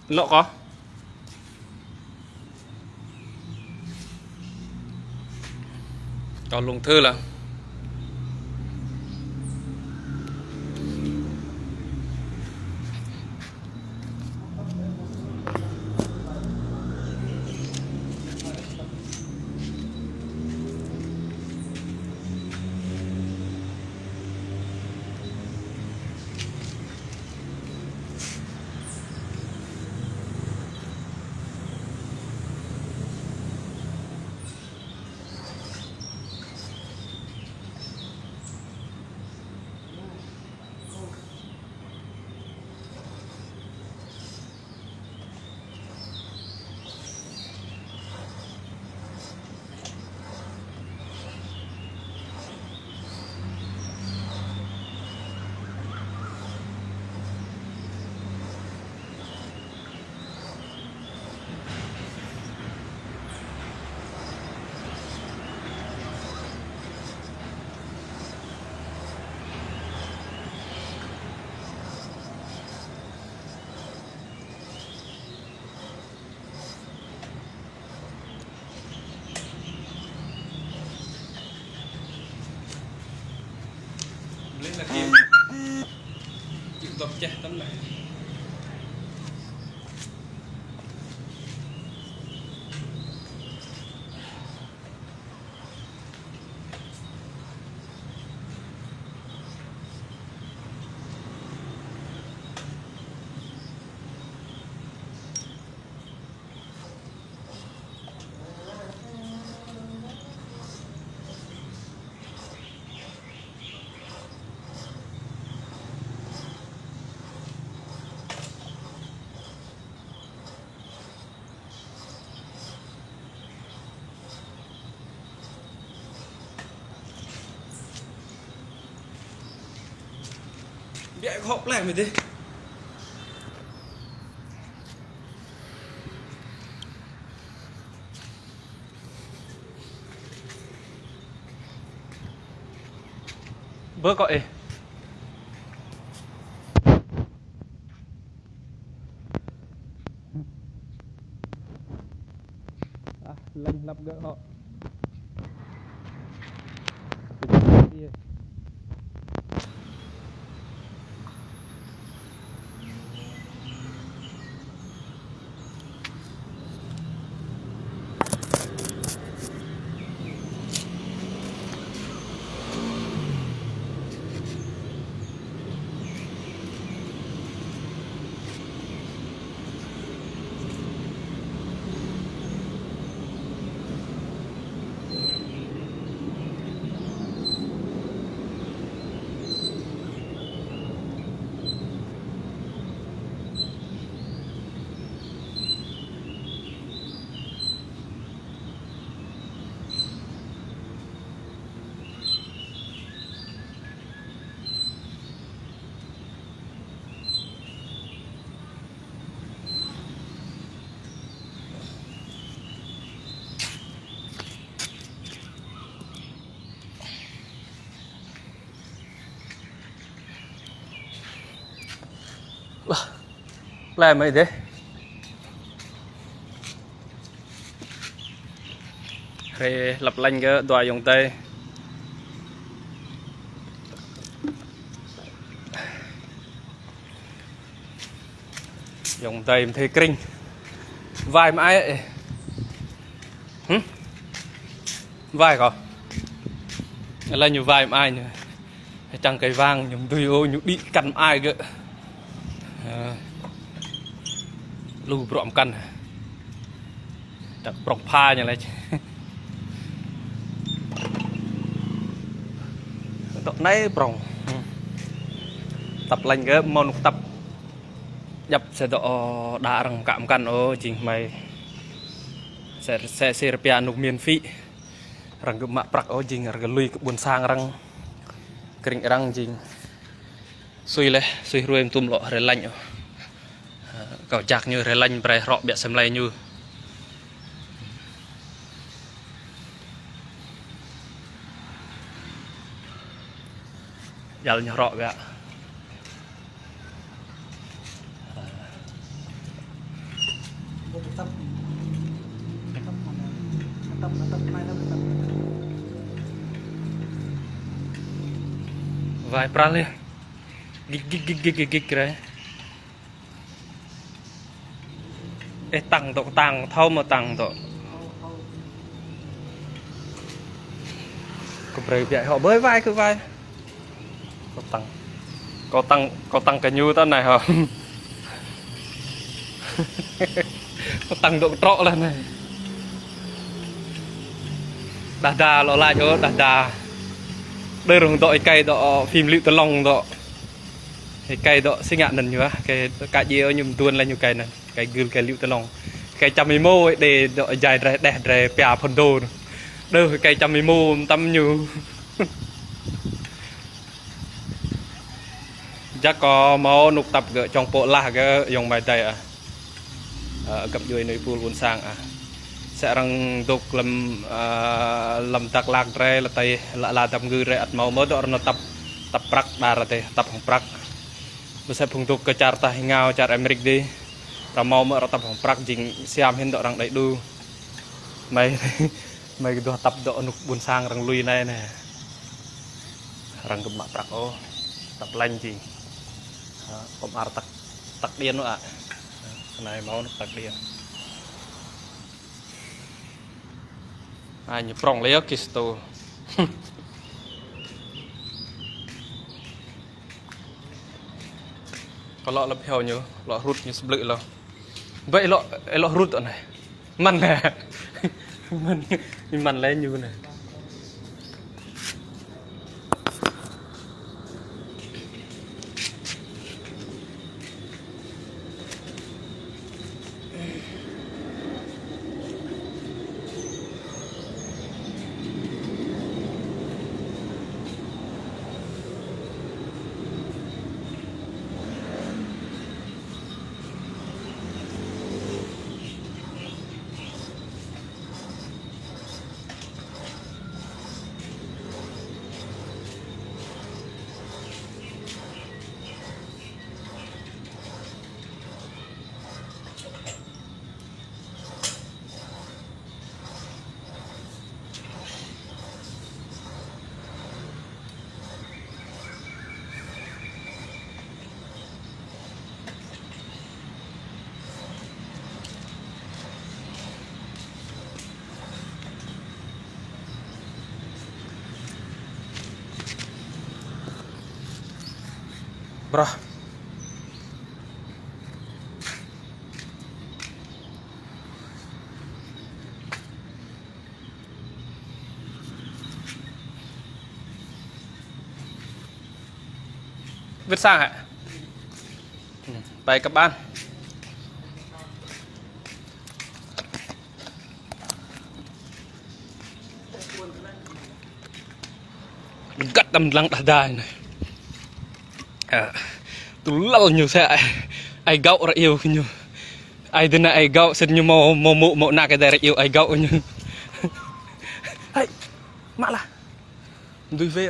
Lộ có lùng thư là lấy là kim chịu tập chết tấm này vậy hộp lại mày đi bữa gọi lệnh lập gỡ họ làm mày thế rồi lập lanh cái đòi dùng tay dùng tay thấy kinh vai mãi ấy. Vai có là nhiều vai ai nữa chẳng cái vang nhung tôi ô nhung đi cắn ai cơ lưu bọm căn đặt bọc pha như này tụi này bỏng tập lành cái môn tập nhập sẽ độ đá răng cảm căn ô chính mày sẽ bia nục miền phi răng cái mạ bạc ô chính răng lui cái buồn sang răng kering răng chính suy lên suy ruồi em tum lọ rồi lạnh cậu chạc như rồi lạnh phải rọ bẹ xem lay như giờ nhỏ rọ vậy vài pra lên gig gig gig gig gig đấy ê tăng độ tăng thâu mà tăng độ có bơi vậy họ bơi vai cứ vai có tăng cái nhu tên này hả có tăng độ trọ lên này đà lọ lại cho đà đây rồi đội cây độ phim liệu tơ long độ thì cây độ sinh ngạn nần nhớ cái cả gì ở nhung tuôn lên như cây này cây gương cây liệu tơ long cây trăm mi mô để độ dài đẹp đẹp bè phần đồ đây cây trăm mi mô tâm như chắc có máu nục tập gỡ trong bộ la cái dòng bài tay cặp đuôi nơi pool buồn sang sẽ rằng tục làm tạc lạc re là tay là tập ngư re màu mới đó nó tập prak đà ra tay tập hồng prak bữa sau phùng tục cái char tay ngao char Amerik đi ra màu mới tập hồng prak chính xem hiện độ rằng đầy đu mày mày đồ tập độ nục buồn sang rằng lui này nè rằng cầm mặt prak ô tập lanh gì còn ar tắc điên nữa ạ này máu nó tắc điên như prong lấy kisto có lọ lập heo nhớ lọ rút như sập lự lo vậy lọ rút ở này man nè man lấy như này bro viết sang hả bài các bạn mình cắt đâm lăng đài này tôi lâu nhiều xe ai gạo ra yêu như ai đến ai gạo xin như mò nạc cái đây yêu ai gạo như hay mạ là tôi về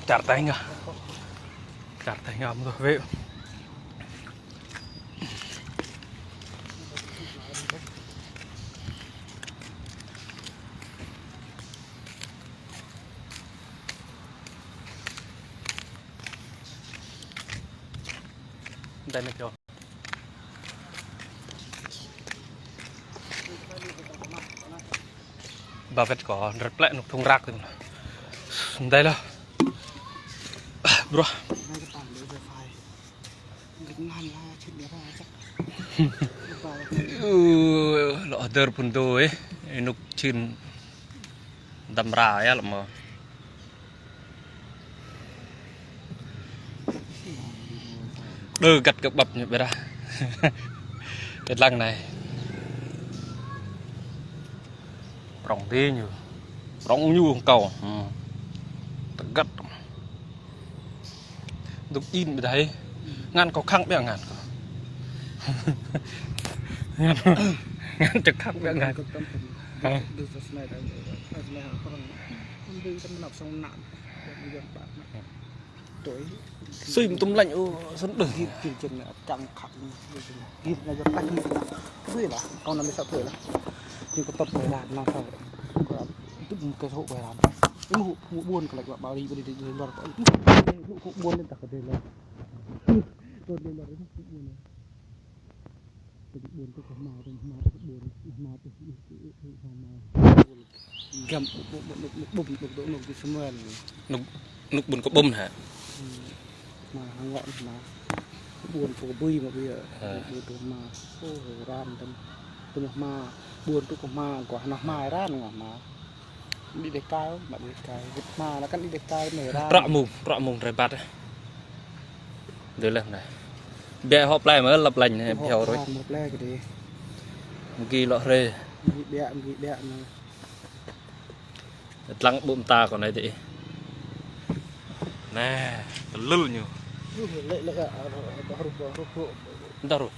chặt tay ngầm rồi về đây này rồi bà vết có rất lẹ nó thùng rác rồi đây là bro lọ đờ pun đôi nục chín đầm ra ya là mà đơ gặt cặp bập như vậy ra cái lăng này rộng thế nhiều rộng như cầu gặt đục in ở đấy ngăn có khăng bé ngàn ngăn trực khăng bé ngàn xuyên tôm lạnh sân đừng chương trình là trăm khẳng ghi là do tay cái gì là con làm sao tuổi là nhưng có tập thời đàn nào thôi tức cái hộ bài làm cái hộ buôn cái lại bảo đi đi đi loạt hộ buôn lên tất cả đều là tôi lên loạt hộ buôn này cái buôn tôi có màu tôi màu buôn màu tôi gầm bụng độ nục cái sâm mền nục buồn có bùm hả mà hàng ngọn mà buồn của bùi mà bây giờ buồn tôi mà ô ran tôi mà buồn tôi có mà quả nó mai ran mà đi để cài mà đi cài vứt mà nó cắn đi để cài này ra rõ mùng rồi bắt đưa lên này bẹ hộp lại mới lập lành này theo rồi một le cái đi ghi lọ rê ghi bẹ này lăng bụng ta còn này thì nè lư nhiều lệ đâu rồi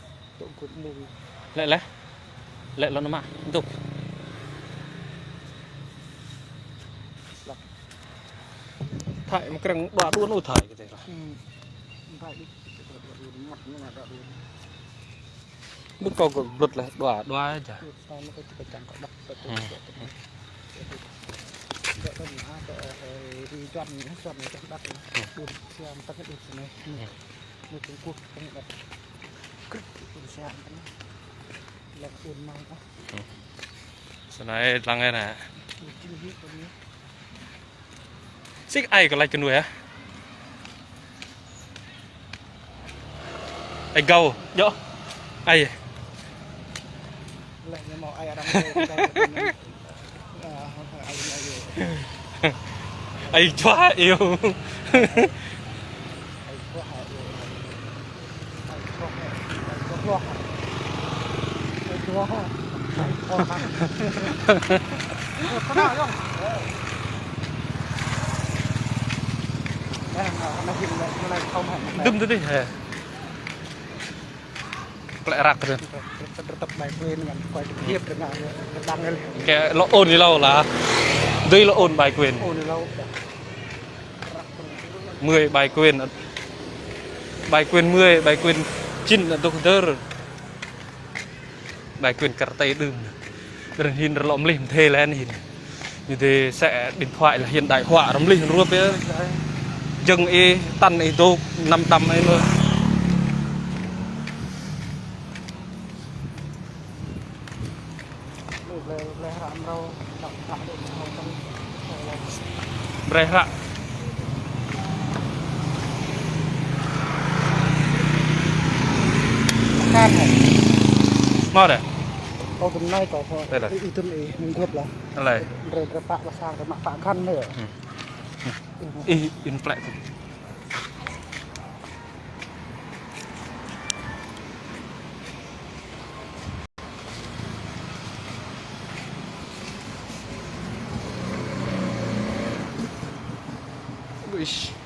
lệ lệ nó mà tục thải một cái đoá đuôn ôi thải cái gì rồi bước cầu của luật là đoá chả đi chọn này chọn đất buồn xem tất cả được này một Trung Quốc không đặt cực buồn xem là buồn mang đó sau này lăng đây nè xích ai có lại cái nuôi á ai gâu nhớ ai lại màu ai đang ai chóa yêu đâm tới đi hề lại rạc rồi tập bài quên ngắn quay tiếp được ngắn đăng lên cái lỗ ôn đi lâu là đây là ôn bài quyền 10 bài quyền 10 bài quyền chín là doctor bài quyền karate đừng rồi hình lộm lìm thề lên hình như thế sẽ điện thoại là hiện đại họa lắm lìm ruột ấy dừng y tăn y tô 500 ấy nữa Bre hả khăn này mau đấy câu tầm nay có ý tâm ý mình gộp là này rồi cái bạc và sang cái mặt bạc khăn nữa in flat Wish.